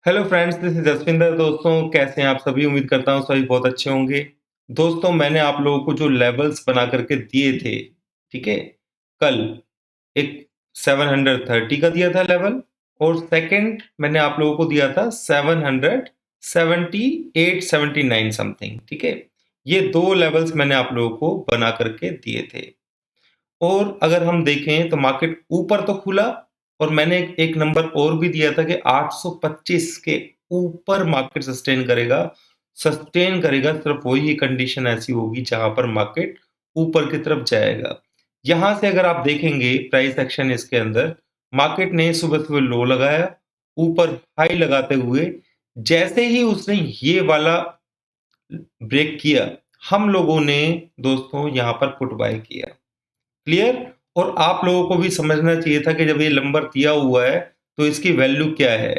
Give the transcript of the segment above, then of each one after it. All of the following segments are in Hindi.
Hello friends, this is Jaswinder. दोस्तों, कैसे हैं आप सभी? उम्मीद करता हूँ सभी बहुत अच्छे होंगे। दोस्तों, मैंने आप लोगों को जो लेवल्स बना करके दिए थे, ठीक है, कल एक 730 का दिया था लेवल, और सेकंड मैंने आप लोगों को दिया था 778 79 समथिंग। ठीक है, ये दो लेवल्स मैंने आप लोगों को बना करके दिए थे। और अगर हम देखें तो मार्केट ऊपर तो खुला, और मैंने एक नंबर और भी दिया था कि 825 के ऊपर मार्केट सस्टेन करेगा। सिर्फ वही कंडीशन ऐसी होगी जहां पर मार्केट ऊपर की तरफ जाएगा। यहां से अगर आप देखेंगे प्राइस एक्शन, इसके अंदर मार्केट ने सुबह सुबह लो लगाया, ऊपर हाई लगाते हुए जैसे ही उसने ये वाला ब्रेक किया, हम लोगों ने दोस्तों यहां पर पुट बाय किया। क्लियर? और आप लोगों को भी समझना चाहिए था कि जब ये नंबर दिया हुआ है तो इसकी वैल्यू क्या है।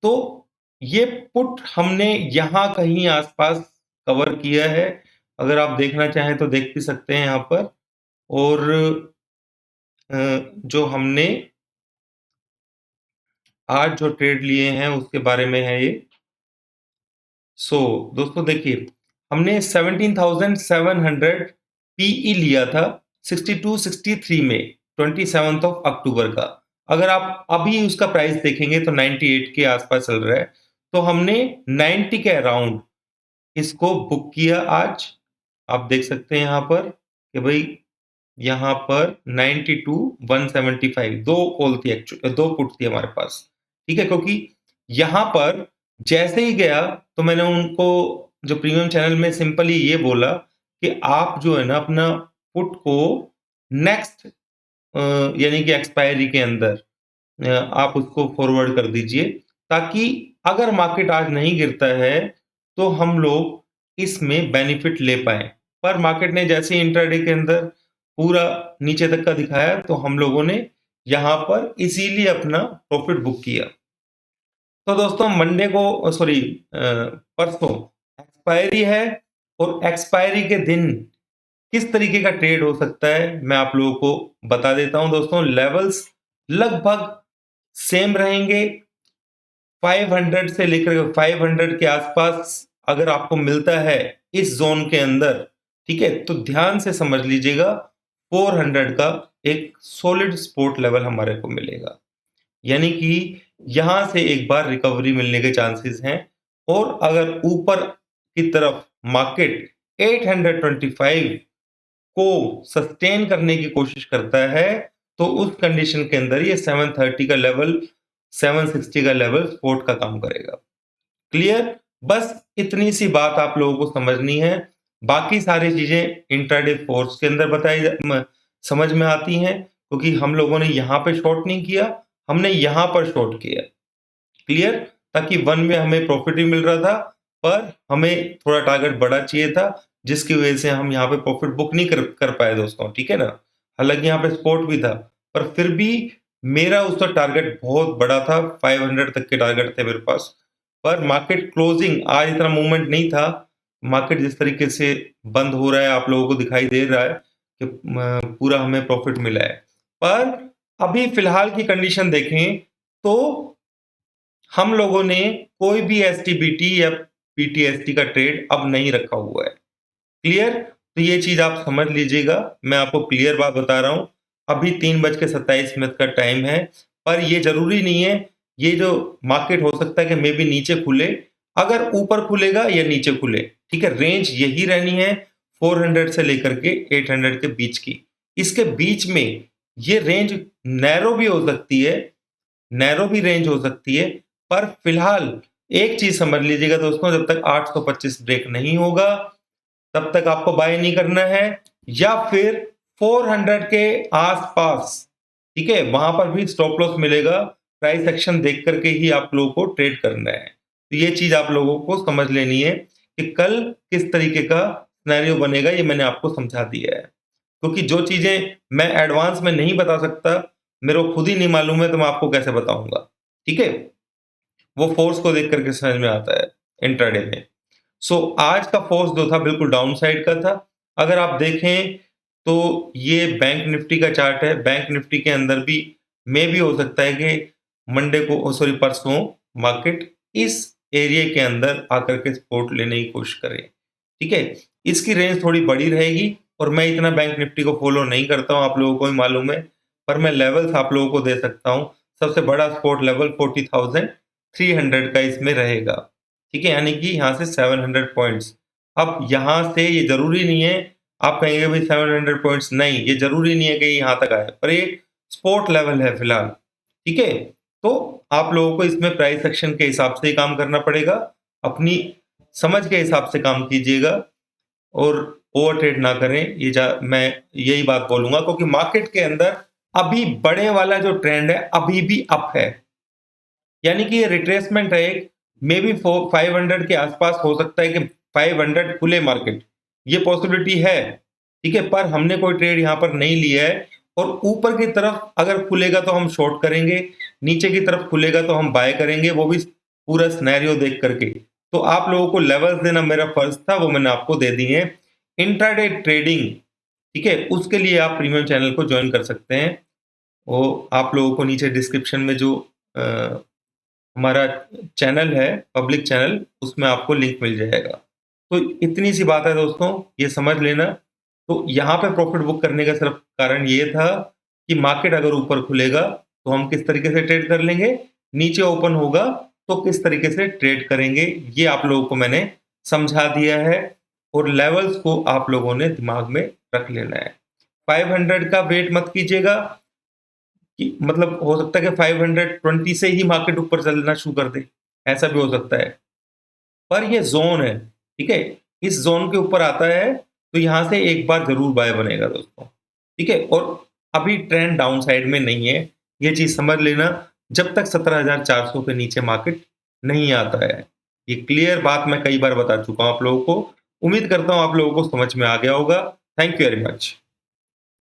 तो ये पुट हमने यहां कहीं आसपास कवर किया है। अगर आप देखना चाहें तो देख भी सकते हैं यहां पर। और जो हमने आज जो ट्रेड लिए हैं उसके बारे में है ये। दोस्तों देखिए, हमने 17,700 पीई लिया था 62-63 में, 27 ऑफ अक्टूबर का। अगर आप अभी उसका प्राइस देखेंगे तो 98 के आसपास चल रहा है। तो हमने 90 के अराउंड इसको बुक किया आज। आप देख सकते हैं यहाँ पर कि भाई यहाँ पर 92 175 दो कॉल थी, एक्चुअली दो पुट थी हमारे पास। ठीक है, क्योंकि यहाँ पर जैसे ही गया तो मैंने उनको जो प्रीमियम चैनल में सिंपली ये बोला कि आप जो है ना अपना पुट को नेक्स्ट यानी कि एक्सपायरी के अंदर आप उसको फॉरवर्ड कर दीजिए, ताकि अगर मार्केट आज नहीं गिरता है तो हम लोग इसमें बेनिफिट ले पाए। पर मार्केट ने जैसे ही इंट्राडे के अंदर पूरा नीचे तक का दिखाया तो हम लोगों ने यहां पर इजीली अपना प्रॉफिट बुक किया। तो दोस्तों मंडे को, सॉरी, परसों एक्सपायरी है, और एक्सपायरी के दिन किस तरीके का ट्रेड हो सकता है मैं आप लोगों को बता देता हूं। दोस्तों, लेवल्स लगभग सेम रहेंगे। 500 से लेकर 500 के आसपास अगर आपको मिलता है इस जोन के अंदर, ठीक है, तो ध्यान से समझ लीजिएगा 400 का एक सॉलिड सपोर्ट लेवल हमारे को मिलेगा। यानी कि यहां से एक बार रिकवरी मिलने के चांसेस हैं। और अगर ऊपर की तरफ मार्केट 825 को सस्टेन करने की कोशिश करता है तो उस कंडीशन के अंदर ये 730 का लेवल, 760 का लेवल सपोर्ट का काम करेगा। क्लियर? बस इतनी सी बात आप लोगों को समझनी है। बाकी सारी चीजें इंट्राडे फोर्स के अंदर समझ में आती हैं, क्योंकि हम लोगों ने यहां पे शॉर्ट नहीं किया, हमने यहां पर शॉर्ट किया। क्लियर? ताकि वन में हमें प्रॉफिट भी मिल रहा था, पर हमें थोड़ा टारगेट बड़ा चाहिए था, जिसकी वजह से हम यहाँ पे प्रॉफिट बुक नहीं कर पाए दोस्तों। ठीक है ना? हालांकि यहाँ पे सपोर्ट भी था, पर फिर भी मेरा उसका टारगेट बहुत बड़ा था। 500 तक के टारगेट थे मेरे पास। पर मार्केट क्लोजिंग आज इतना मूवमेंट नहीं था। मार्केट जिस तरीके से बंद हो रहा है आप लोगों को दिखाई दे रहा है कि पूरा हमें प्रॉफिट मिला है। पर अभी फिलहाल की कंडीशन देखें तो हम लोगों ने कोई भी एसटीबीटी या पीटीएसटी का ट्रेड अब नहीं रखा हुआ है। क्लियर? तो ये चीज आप समझ लीजिएगा। मैं आपको क्लियर बात बता रहा हूं। अभी 3:27 का टाइम है, पर ये जरूरी नहीं है। ये जो मार्केट हो सकता है कि मे भी नीचे खुले, अगर ऊपर खुलेगा या नीचे खुले, ठीक है, रेंज यही रहनी है 400 से लेकर के 800 के बीच की। इसके बीच में ये रेंज नैरो भी हो सकती है, नैरो भी रेंज हो सकती है। पर फिलहाल एक चीज समझ लीजिएगा दोस्तों, जब तक 825 ब्रेक नहीं होगा तब तक आपको बाय नहीं करना है, या फिर 400 के आसपास, ठीक है, वहां पर भी स्टॉप लॉस मिलेगा। प्राइस एक्शन देख करके ही आप लोगों को ट्रेड करना है। तो ये चीज आप लोगों को समझ लेनी है कि कल किस तरीके का सिनेरियो बनेगा, ये मैंने आपको समझा दिया है। क्योंकि जो चीजें मैं एडवांस में नहीं बता सकता, मेरे को खुद ही नहीं मालूम है, तो मैं आपको कैसे बताऊंगा? ठीक है, वो फोर्स को देख करके समझ में आता है इंट्राडे में। आज का फोर्स जो था बिल्कुल डाउन साइड का था। अगर आप देखें तो ये बैंक निफ्टी का चार्ट है। बैंक निफ्टी के अंदर भी मे भी हो सकता है कि मंडे को, सॉरी, परसों मार्केट इस एरिया के अंदर आकर के सपोर्ट लेने की कोशिश करे, ठीक है? इसकी रेंज थोड़ी बड़ी रहेगी और मैं इतना बैंक निफ्टी को फॉलो नहीं करता हूँ, आप लोगों को भी मालूम है, पर मैं लेवल्स आप लोगों को दे सकता हूँ। सबसे बड़ा सपोर्ट लेवल 40,300 का इसमें रहेगा, ठीक है? यानी कि यहाँ से 700 पॉइंट्स। अब यहाँ से ये ज़रूरी नहीं है, आप कहेंगे भाई 700 पॉइंट्स नहीं, ये ज़रूरी नहीं है कि यहाँ तक आए, पर ये सपोर्ट लेवल है फिलहाल, ठीक है? तो आप लोगों को इसमें प्राइस एक्शन के हिसाब से ही काम करना पड़ेगा, अपनी समझ के हिसाब से काम कीजिएगा और ओवर ट्रेड ना करें। मैं यही बात बोलूँगा क्योंकि मार्केट के अंदर अभी बढ़े वाला जो ट्रेंड है, अभी भी अप है। यानी कि ये रिट्रेसमेंट है एक, मे बी 500 के आसपास हो सकता है कि 500 खुले मार्केट, ये पॉसिबिलिटी है, ठीक है? पर हमने कोई ट्रेड यहाँ पर नहीं लिया है और ऊपर की तरफ अगर खुलेगा तो हम शॉर्ट करेंगे, नीचे की तरफ खुलेगा तो हम बाय करेंगे, वो भी पूरा सिनेरियो देख करके। तो आप लोगों को लेवल्स देना मेरा फर्ज था, वो मैंने आपको दे दिए हैं। इंट्राडे ट्रेडिंग, ठीक है? उसके लिए आप प्रीमियम चैनल को जॉइन कर सकते हैं। वो आप लोगों को नीचे डिस्क्रिप्शन में जो हमारा चैनल है, पब्लिक चैनल, उसमें आपको लिंक मिल जाएगा। तो इतनी सी बात है दोस्तों, ये समझ लेना। तो यहाँ पे प्रॉफिट बुक करने का सिर्फ कारण ये था कि मार्केट अगर ऊपर खुलेगा तो हम किस तरीके से ट्रेड कर लेंगे, नीचे ओपन होगा तो किस तरीके से ट्रेड करेंगे, ये आप लोगों को मैंने समझा दिया है और लेवल्स को आप लोगों ने दिमाग में रख लेना है। 500 का वेट मत कीजिएगा कि मतलब हो सकता है कि 520 से ही मार्केट ऊपर चलना शुरू कर दे, ऐसा भी हो सकता है। पर ये ज़ोन है, ठीक है? इस ज़ोन के ऊपर आता है, तो यहाँ से एक बार ज़रूर बाय बनेगा दोस्तों, ठीक है? और अभी ट्रेंड डाउन साइड में नहीं है, ये चीज़ समझ लेना, जब तक 17,400 के नीचे मार्केट नहीं आता है। ये क्लियर बात मैं कई बार बता चुका हूँ आप लोगों को। उम्मीद करता हूँ आप लोगों को समझ में आ गया होगा। Thank you very much.